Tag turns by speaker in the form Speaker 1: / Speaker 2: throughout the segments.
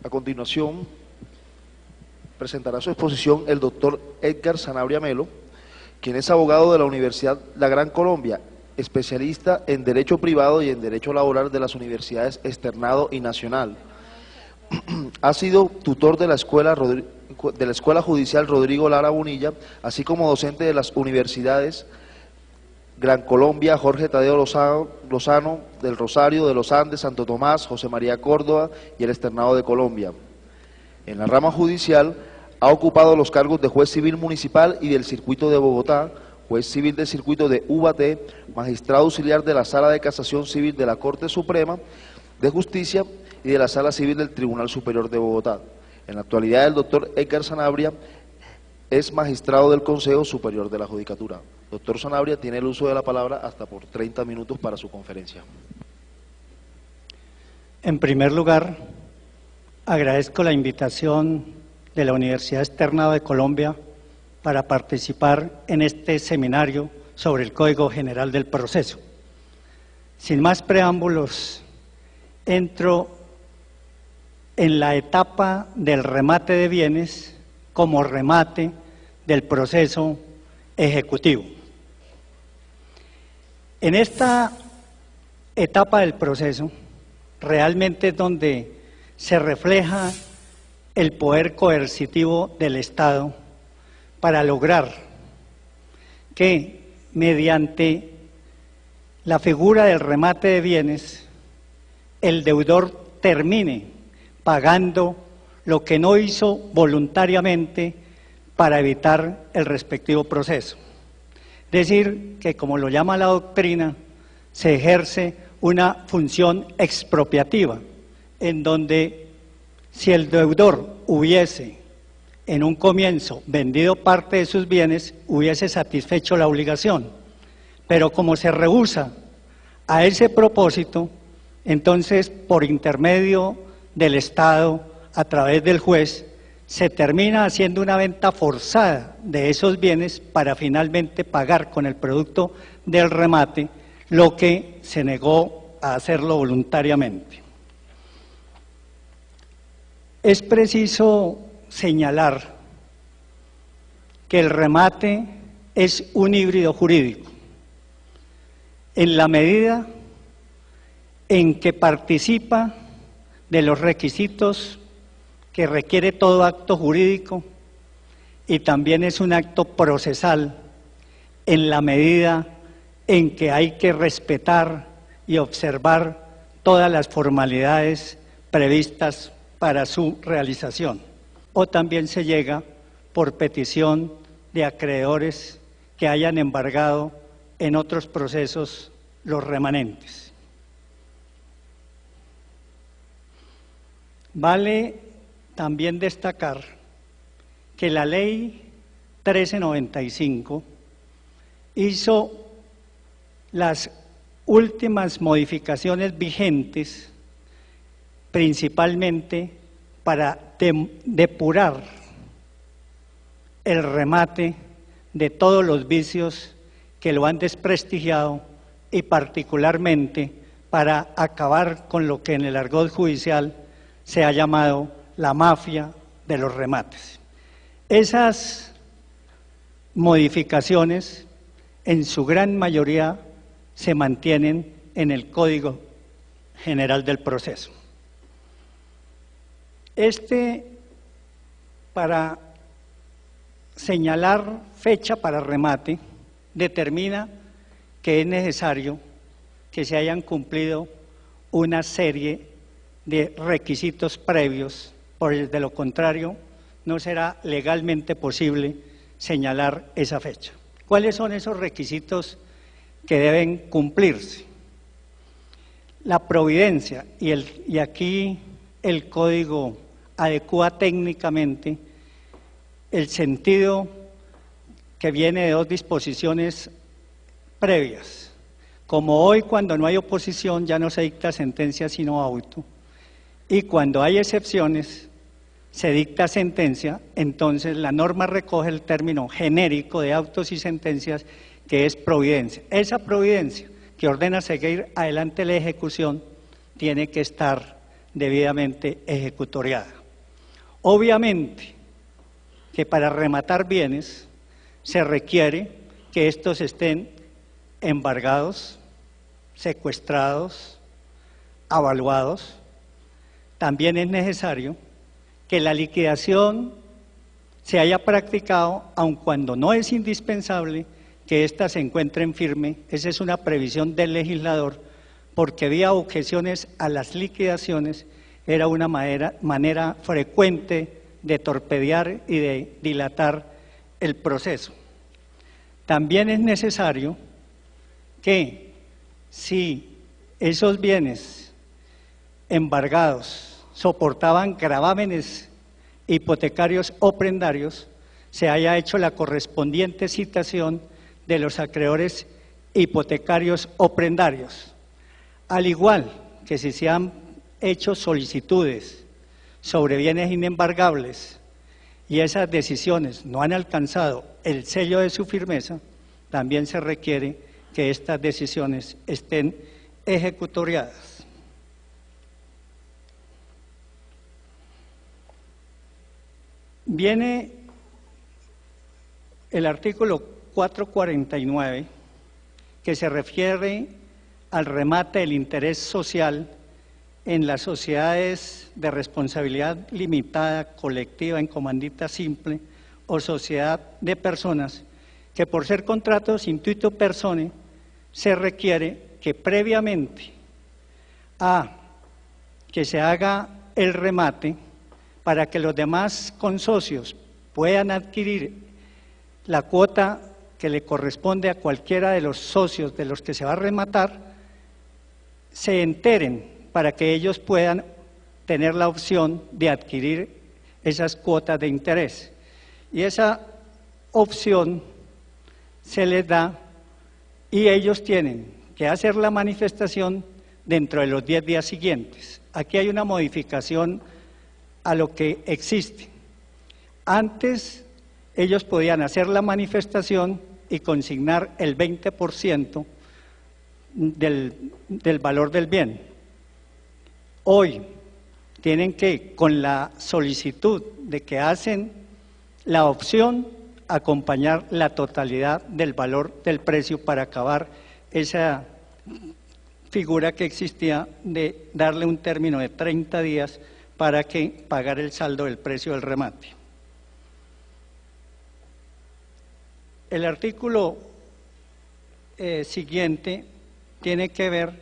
Speaker 1: A continuación, presentará su exposición el doctor Edgar Sanabria Melo, quien es abogado de la Universidad La Gran Colombia, especialista en Derecho Privado y en Derecho Laboral de las Universidades Externado y Nacional. Ha sido tutor de la Escuela Judicial Rodrigo Lara Bonilla, así como docente de las universidades Gran Colombia, Jorge Tadeo Lozano, del Rosario, de los Andes, Santo Tomás, José María Córdoba y el Externado de Colombia. En la rama judicial ha ocupado los cargos de juez civil municipal y del Circuito de Bogotá, juez civil del Circuito de Ubaté, magistrado auxiliar de la Sala de Casación Civil de la Corte Suprema de Justicia y de la Sala Civil del Tribunal Superior de Bogotá. En la actualidad, el doctor Edgar Sanabria es magistrado del Consejo Superior de la Judicatura. Doctor Sanabria tiene el uso de la palabra hasta por 30 minutos para su conferencia.
Speaker 2: En primer lugar, agradezco la invitación de la Universidad Externado de Colombia para participar en este seminario sobre el Código General del Proceso. Sin más preámbulos, entro en la etapa del remate de bienes como remate del proceso ejecutivo. En esta etapa del proceso, realmente es donde se refleja el poder coercitivo del Estado para lograr que, mediante la figura del remate de bienes, el deudor termine pagando lo que no hizo voluntariamente para evitar el respectivo proceso. Es decir, que como lo llama la doctrina, se ejerce una función expropiativa, en donde si el deudor hubiese en un comienzo vendido parte de sus bienes, hubiese satisfecho la obligación, pero como se rehúsa a ese propósito, entonces por intermedio del Estado, a través del juez, se termina haciendo una venta forzada de esos bienes para finalmente pagar con el producto del remate lo que se negó a hacerlo voluntariamente. Es preciso señalar que el remate es un híbrido jurídico, en la medida en que participa de los requisitos que requiere todo acto jurídico y también es un acto procesal en la medida en que hay que respetar y observar todas las formalidades previstas para su realización. O también se llega por petición de acreedores que hayan embargado en otros procesos los remanentes. Vale también destacar que la Ley 1395 hizo las últimas modificaciones vigentes principalmente para depurar el remate de todos los vicios que lo han desprestigiado y particularmente para acabar con lo que en el argot judicial se ha llamado la mafia de los remates. Esas modificaciones, en su gran mayoría, se mantienen en el Código General del Proceso. Para señalar fecha para remate, determina que es necesario que se hayan cumplido una serie de requisitos previos, porque de lo contrario no será legalmente posible señalar esa fecha. ¿Cuáles son esos requisitos que deben cumplirse? La providencia, y aquí el Código adecúa técnicamente el sentido que viene de dos disposiciones previas. Como hoy, cuando no hay oposición, ya no se dicta sentencia sino auto, y cuando hay excepciones se dicta sentencia, entonces la norma recoge el término genérico de autos y sentencias, que es providencia. Esa providencia que ordena seguir adelante la ejecución tiene que estar debidamente ejecutoriada. Obviamente que para rematar bienes se requiere que estos estén embargados, secuestrados, avaluados. También es necesario que la liquidación se haya practicado, aun cuando no es indispensable que ésta se encuentre en firme. Esa es una previsión del legislador, porque vía objeciones a las liquidaciones era una manera frecuente de torpedear y de dilatar el proceso. También es necesario que si esos bienes embargados soportaban gravámenes hipotecarios o prendarios, se haya hecho la correspondiente citación de los acreedores hipotecarios o prendarios. Al igual que si se han hecho solicitudes sobre bienes inembargables y esas decisiones no han alcanzado el sello de su firmeza, también se requiere que estas decisiones estén ejecutoriadas. Viene el artículo 449, que se refiere al remate del interés social en las sociedades de responsabilidad limitada, colectiva, en comandita simple o sociedad de personas, que por ser contratos intuito personae, se requiere que previamente a que se haga el remate, para que los demás consocios puedan adquirir la cuota que le corresponde a cualquiera de los socios de los que se va a rematar, se enteren para que ellos puedan tener la opción de adquirir esas cuotas de interés. Y esa opción se les da y ellos tienen que hacer la manifestación dentro de los 10 días siguientes. Aquí hay una modificación a lo que existe. Antes ellos podían hacer la manifestación y consignar el 20% del valor del bien. Hoy tienen que, con la solicitud de que hacen la opción, acompañar la totalidad del valor del precio para acabar esa figura que existía de darle un término de 30 días para que pagar el saldo del precio del remate. El artículo siguiente tiene que ver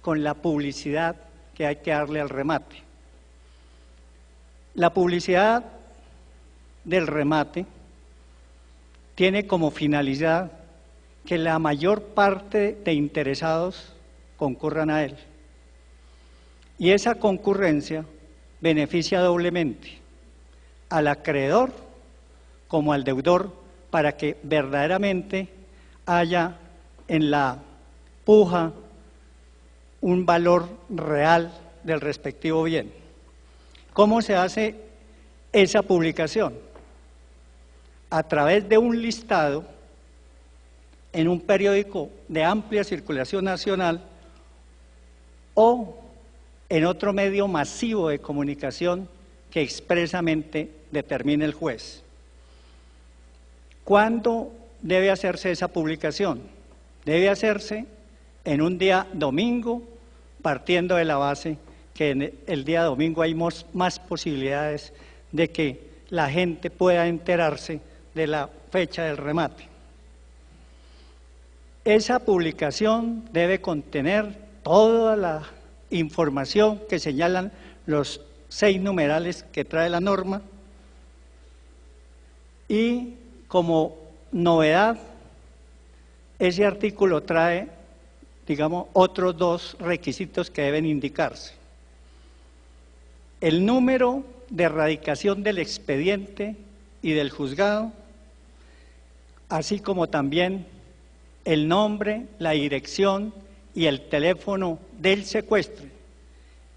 Speaker 2: con la publicidad que hay que darle al remate. La publicidad del remate tiene como finalidad que la mayor parte de interesados concurran a él. Y esa concurrencia beneficia doblemente al acreedor como al deudor, para que verdaderamente haya en la puja un valor real del respectivo bien. ¿Cómo se hace esa publicación? A través de un listado en un periódico de amplia circulación nacional o en otro medio masivo de comunicación que expresamente determine el juez. ¿Cuándo debe hacerse esa publicación? Debe hacerse en un día domingo, partiendo de la base que en el día domingo hay más posibilidades de que la gente pueda enterarse de la fecha del remate. Esa publicación debe contener toda la información que señalan los 6 numerales que trae la norma, y como novedad, ese artículo trae, digamos, otros 2 requisitos que deben indicarse. El número de erradicación del expediente y del juzgado, así como también el nombre, la dirección y el teléfono del secuestre.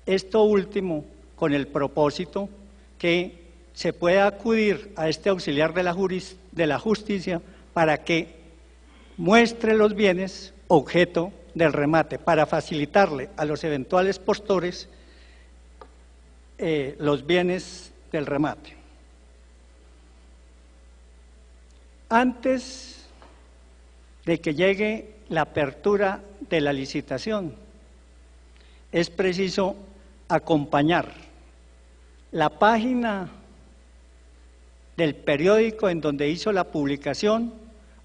Speaker 2: Esto último con el propósito que se pueda acudir a este auxiliar de la justicia para que muestre los bienes objeto del remate, para facilitarle a los eventuales postores los bienes del remate. Antes de que llegue la apertura de la licitación, es preciso acompañar la página del periódico en donde hizo la publicación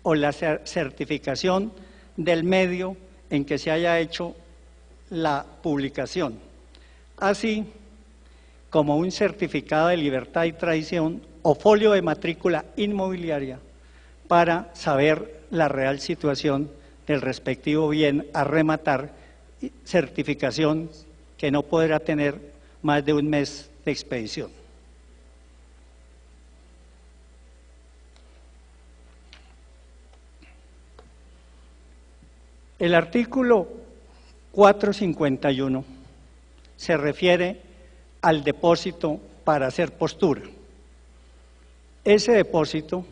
Speaker 2: o la certificación del medio en que se haya hecho la publicación, así como un certificado de libertad y tradición o folio de matrícula inmobiliaria para saber la real situación del respectivo bien a rematar, certificación que no podrá tener más de un mes de expedición. El artículo 451 se refiere al depósito para hacer postura. Ese depósito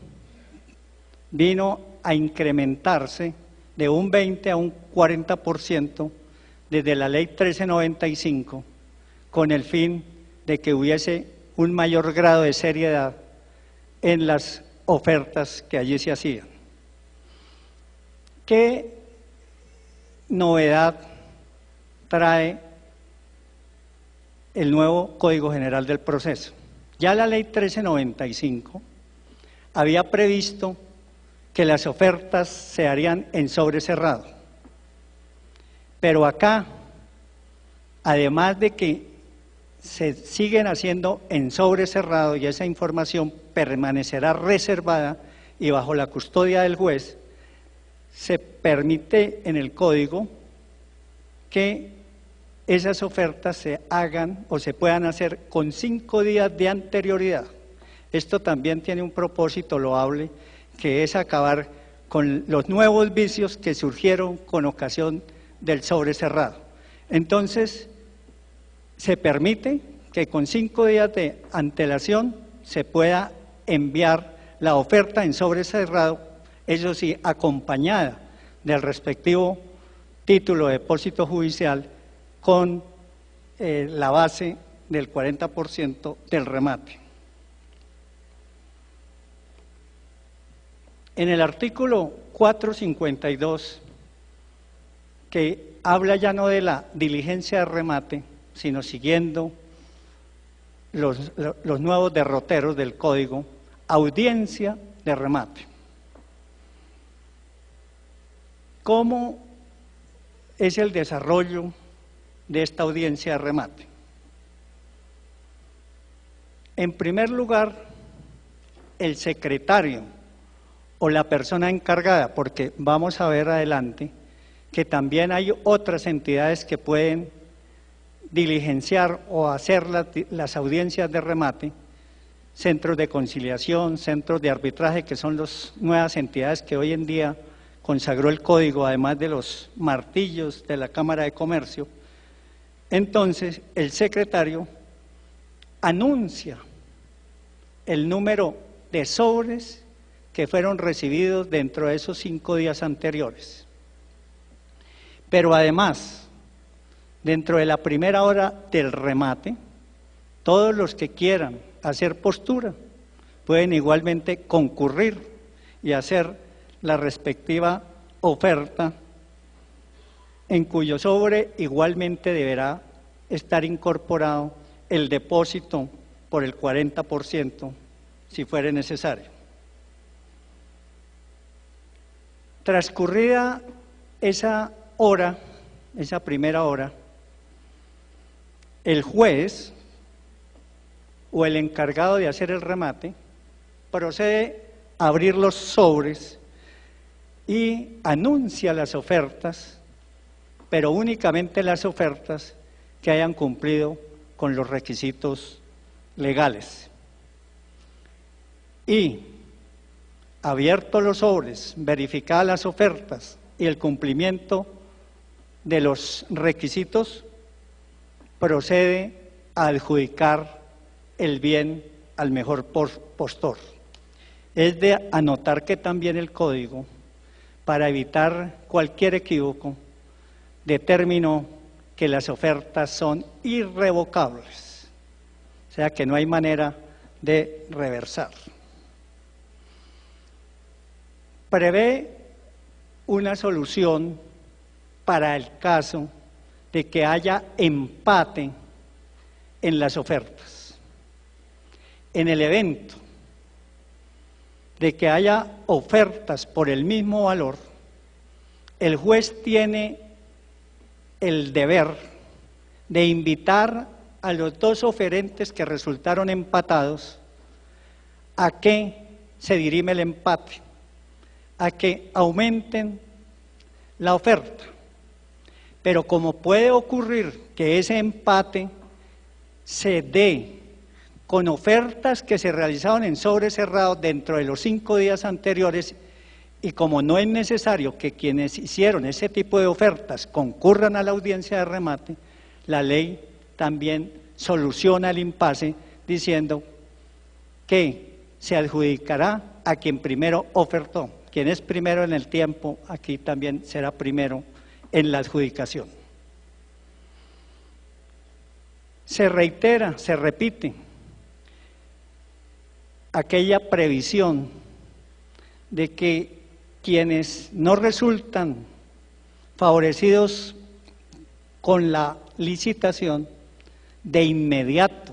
Speaker 2: vino a incrementarse de un 20 a un 40% desde la ley 1395, con el fin de que hubiese un mayor grado de seriedad en las ofertas que allí se hacían. ¿Qué novedad trae el nuevo Código General del Proceso? Ya la ley 1395 había previsto que las ofertas se harían en sobre cerrado, pero acá, además de que se siguen haciendo en sobre cerrado y esa información permanecerá reservada y bajo la custodia del juez, se permite en el código que esas ofertas se hagan o se puedan hacer con 5 días de anterioridad. Esto también tiene un propósito loable, que es acabar con los nuevos vicios que surgieron con ocasión del sobrecerrado. Entonces, se permite que con 5 días de antelación se pueda enviar la oferta en sobrecerrado, eso sí, acompañada del respectivo título de depósito judicial con la base del 40% del remate. En el artículo 452, que habla ya no de la diligencia de remate, sino siguiendo los nuevos derroteros del código, audiencia de remate. ¿Cómo es el desarrollo de esta audiencia de remate? En primer lugar, el secretario o la persona encargada, porque vamos a ver adelante que también hay otras entidades que pueden diligenciar o hacer las audiencias de remate, centros de conciliación, centros de arbitraje, que son las nuevas entidades que hoy en día consagró el código, además de los martillos de la Cámara de Comercio. Entonces, el secretario anuncia el número de sobres que fueron recibidos dentro de esos 5 días anteriores. Pero además, dentro de la primera hora del remate, todos los que quieran hacer postura pueden igualmente concurrir y hacer la respectiva oferta, en cuyo sobre igualmente deberá estar incorporado el depósito por el 40% si fuere necesario. Transcurrida esa hora, esa primera hora, el juez o el encargado de hacer el remate procede a abrir los sobres y anuncia las ofertas, pero únicamente las ofertas que hayan cumplido con los requisitos legales. Y abiertos los sobres, verificadas las ofertas y el cumplimiento de los requisitos, procede a adjudicar el bien al mejor postor. Es de anotar que también el código, para evitar cualquier equívoco, determinó que las ofertas son irrevocables. sea que no hay manera de reversar. Prevé una solución para el caso de que haya empate en las ofertas. En el evento de que haya ofertas por el mismo valor, el juez tiene el deber de invitar a los dos oferentes que resultaron empatados a que se dirime el empate, a que aumenten la oferta. Pero como puede ocurrir que ese empate se dé con ofertas que se realizaron en sobre cerrado dentro de los 5 días anteriores, y como no es necesario que quienes hicieron ese tipo de ofertas concurran a la audiencia de remate, la ley también soluciona el impasse diciendo que se adjudicará a quien primero ofertó. Quien es primero en el tiempo, aquí también será primero en la adjudicación. Se reitera, se repite aquella previsión de que quienes no resultan favorecidos con la licitación de inmediato,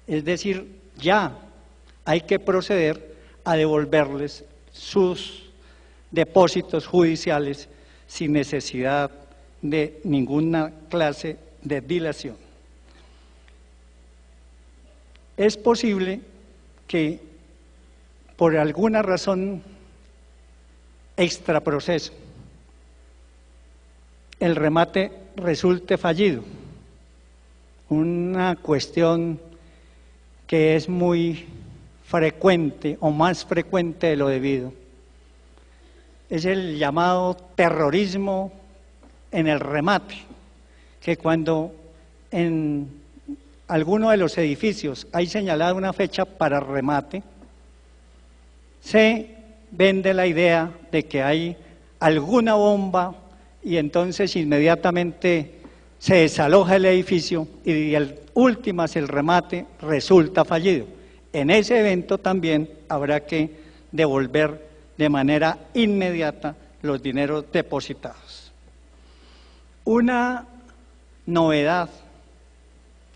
Speaker 2: es decir, ya hay que proceder a devolverles sus depósitos judiciales sin necesidad de ninguna clase de dilación. Es posible que por alguna razón extraproceso el remate resulte fallido, una cuestión que es muy frecuente o más frecuente de lo debido. Es el llamado terrorismo en el remate, que cuando en alguno de los edificios hay señalada una fecha para remate, se vende la idea de que hay alguna bomba y entonces inmediatamente se desaloja el edificio y el últimas el remate resulta fallido. En ese evento también habrá que devolver de manera inmediata los dineros depositados. Una novedad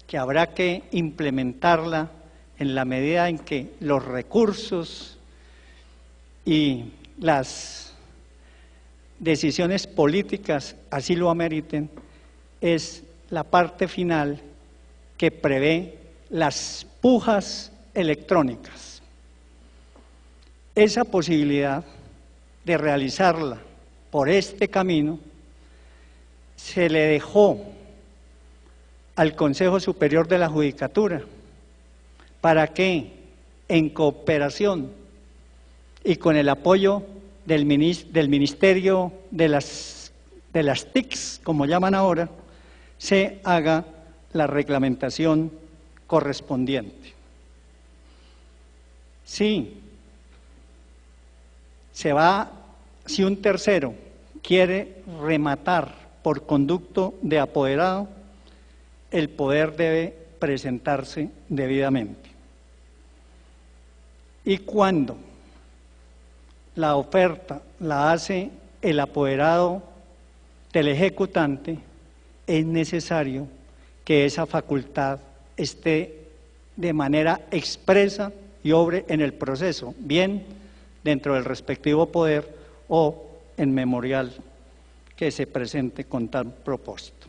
Speaker 2: que habrá que implementarla en la medida en que los recursos y las decisiones políticas así lo ameriten, es la parte final que prevé las pujas electrónicas. Esa posibilidad de realizarla por este camino se le dejó al Consejo Superior de la Judicatura para que, en cooperación y con el apoyo del Ministerio de las TICs, como llaman ahora, se haga la reglamentación correspondiente. Si un tercero quiere rematar por conducto de apoderado, el poder debe presentarse debidamente. Y cuando la oferta la hace el apoderado del ejecutante, es necesario que esa facultad esté de manera expresa y obre en el proceso, bien dentro del respectivo poder o en memorial que se presente con tal propósito.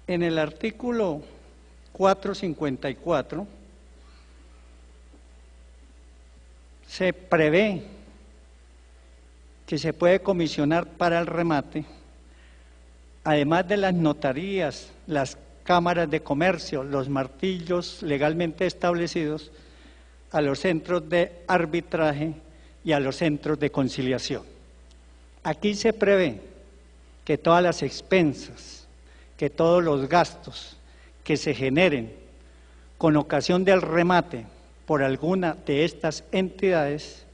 Speaker 2: En el artículo 454 se prevé que se puede comisionar para el remate, además de las notarías, las cámaras de comercio, los martillos legalmente establecidos, a los centros de arbitraje y a los centros de conciliación. Aquí se prevé que todas las expensas, que todos los gastos que se generen con ocasión del remate por alguna de estas entidades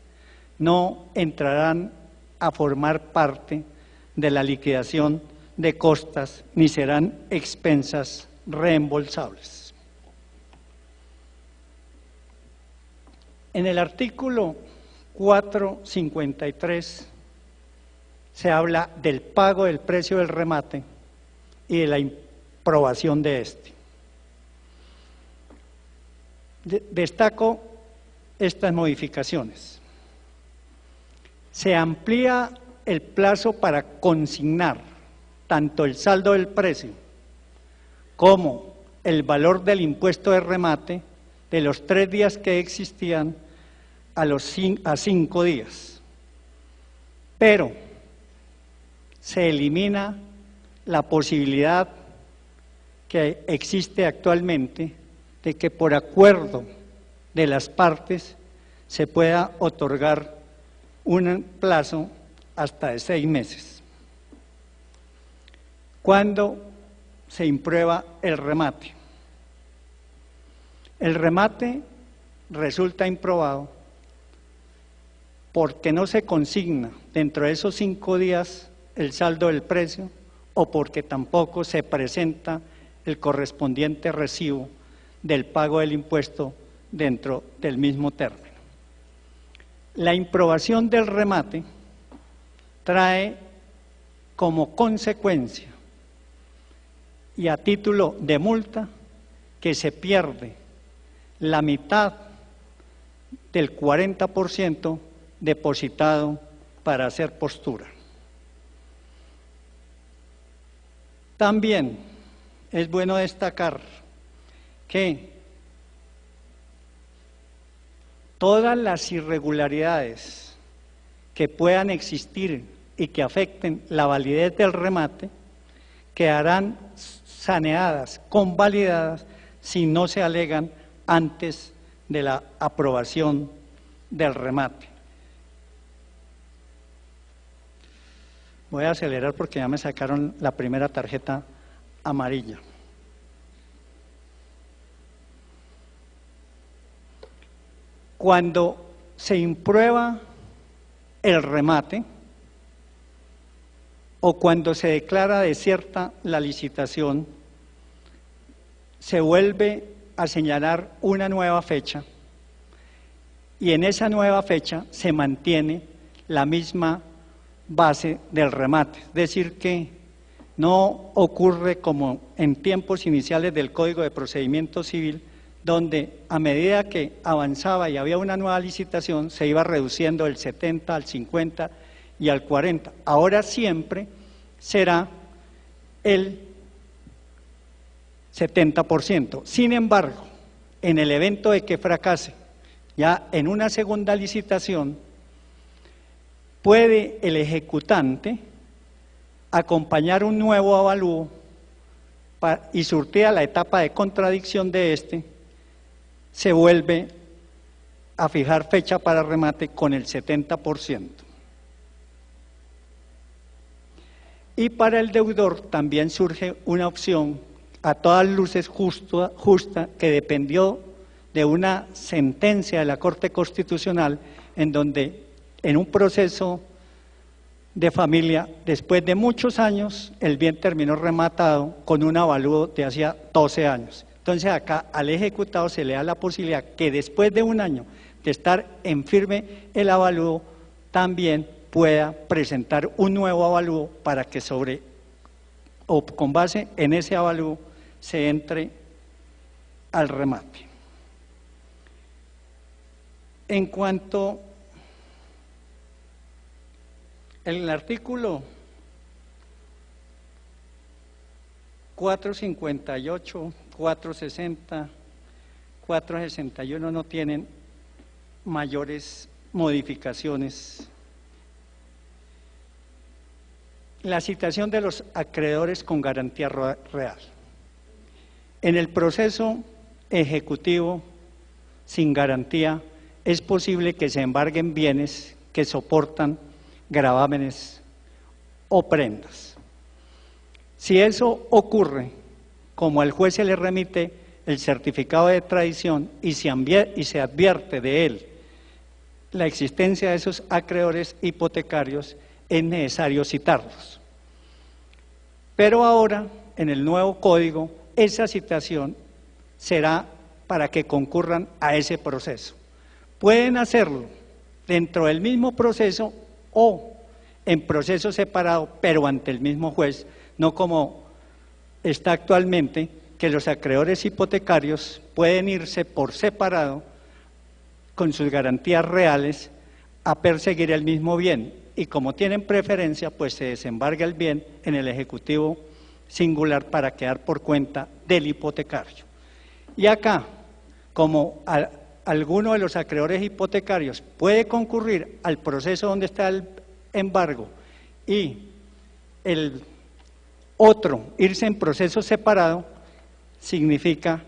Speaker 2: no entrarán a formar parte de la liquidación de costas ni serán expensas reembolsables. En el artículo 453 se habla del pago del precio del remate y de la improbación de este. Destaco estas modificaciones. Se amplía el plazo para consignar tanto el saldo del precio como el valor del impuesto de remate de los 3 días que existían a 5 días. Pero se elimina la posibilidad que existe actualmente de que por acuerdo de las partes se pueda otorgar un plazo hasta de 6 meses. ¿Cuándo se imprueba el remate? El remate resulta improbado porque no se consigna dentro de esos 5 días el saldo del precio o porque tampoco se presenta el correspondiente recibo del pago del impuesto dentro del mismo término. La improbación del remate trae como consecuencia y a título de multa que se pierde la mitad del 40% depositado para hacer postura. También es bueno destacar que todas las irregularidades que puedan existir y que afecten la validez del remate quedarán saneadas, convalidadas, si no se alegan antes de la aprobación del remate. Voy a acelerar porque ya me sacaron la primera tarjeta amarilla. Cuando se imprueba el remate o cuando se declara desierta la licitación, se vuelve a señalar una nueva fecha y en esa nueva fecha se mantiene la misma base del remate, es decir que no ocurre como en tiempos iniciales del Código de Procedimiento Civil, donde a medida que avanzaba y había una nueva licitación se iba reduciendo del 70 al 50 y al 40. Ahora siempre será el 70%. Sin embargo, en el evento de que fracase, ya en una segunda licitación, puede el ejecutante acompañar un nuevo avalúo y surtida la etapa de contradicción de este, se vuelve a fijar fecha para remate con el 70%. Y para el deudor también surge una opción a todas luces justa que dependió de una sentencia de la Corte Constitucional en donde en un proceso de familia, después de muchos años, el bien terminó rematado con un avalúo de hacía 12 años. Entonces acá al ejecutado se le da la posibilidad que después de un año de estar en firme el avalúo, también pueda presentar un nuevo avalúo para que con base en ese avalúo se entre al remate. En cuanto el artículo 458, 460, 461 no tienen mayores modificaciones. La citación de los acreedores con garantía real. En el proceso ejecutivo sin garantía es posible que se embarguen bienes que soportan gravámenes o prendas. Si eso ocurre, como al juez se le remite el certificado de tradición y se advierte de él la existencia de esos acreedores hipotecarios, es necesario citarlos. Pero ahora, en el nuevo código, esa citación será para que concurran a ese proceso. Pueden hacerlo dentro del mismo proceso o en proceso separado, pero ante el mismo juez, no como está actualmente, que los acreedores hipotecarios pueden irse por separado con sus garantías reales a perseguir el mismo bien, y como tienen preferencia, pues se desembarga el bien en el ejecutivo singular para quedar por cuenta del hipotecario. Y acá, como alguno de los acreedores hipotecarios puede concurrir al proceso donde está el embargo y el otro irse en proceso separado, significa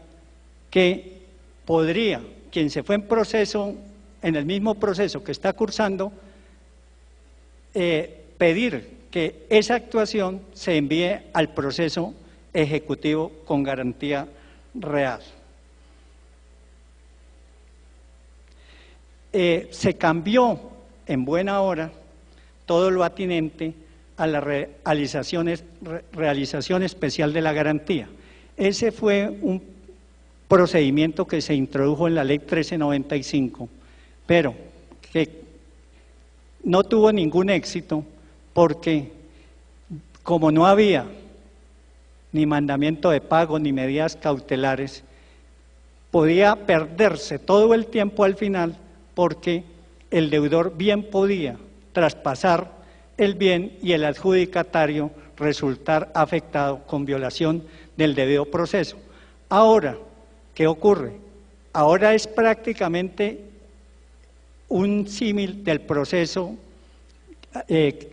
Speaker 2: que podría, quien se fue en proceso, en el mismo proceso que está cursando, pedir que esa actuación se envíe al proceso ejecutivo con garantía real. Se cambió en buena hora todo lo atinente a la realización especial de la garantía. Ese fue un procedimiento que se introdujo en la ley 1395, pero que no tuvo ningún éxito porque como no había ni mandamiento de pago ni medidas cautelares, podía perderse todo el tiempo al final porque el deudor bien podía traspasar el bien y el adjudicatario resultar afectado con violación del debido proceso. Ahora, ¿qué ocurre? Ahora es prácticamente un símil del proceso de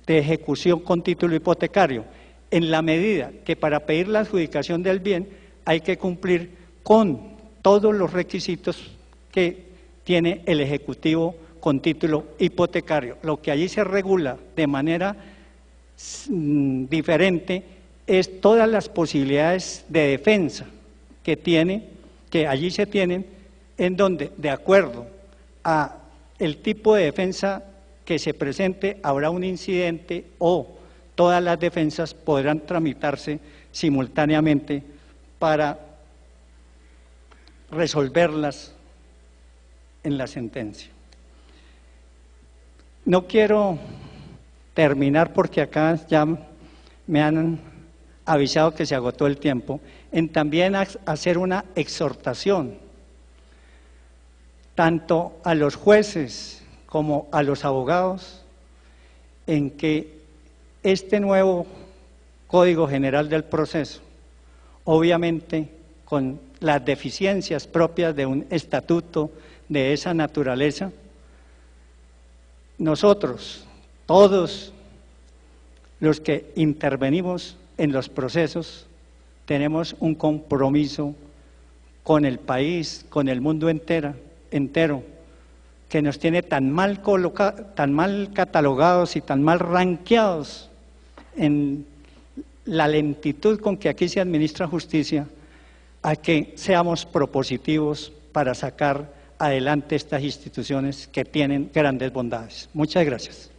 Speaker 2: ejecución con título hipotecario, en la medida que para pedir la adjudicación del bien hay que cumplir con todos los requisitos que tiene el ejecutivo con título hipotecario. Lo que allí se regula de manera diferente es todas las posibilidades de defensa que allí se tienen, en donde, de acuerdo a el tipo de defensa que se presente, habrá un incidente o todas las defensas podrán tramitarse simultáneamente para resolverlas en la sentencia. No quiero terminar porque acá ya me han avisado que se agotó el tiempo, en también hacer una exhortación tanto a los jueces como a los abogados en que este nuevo Código General del Proceso, obviamente con las deficiencias propias de un estatuto de esa naturaleza, nosotros, todos los que intervenimos en los procesos, tenemos un compromiso con el país, con el mundo entero, que nos tiene tan mal catalogados y tan mal ranqueados en la lentitud con que aquí se administra justicia, a que seamos propositivos para sacar adelante estas instituciones que tienen grandes bondades. Muchas gracias.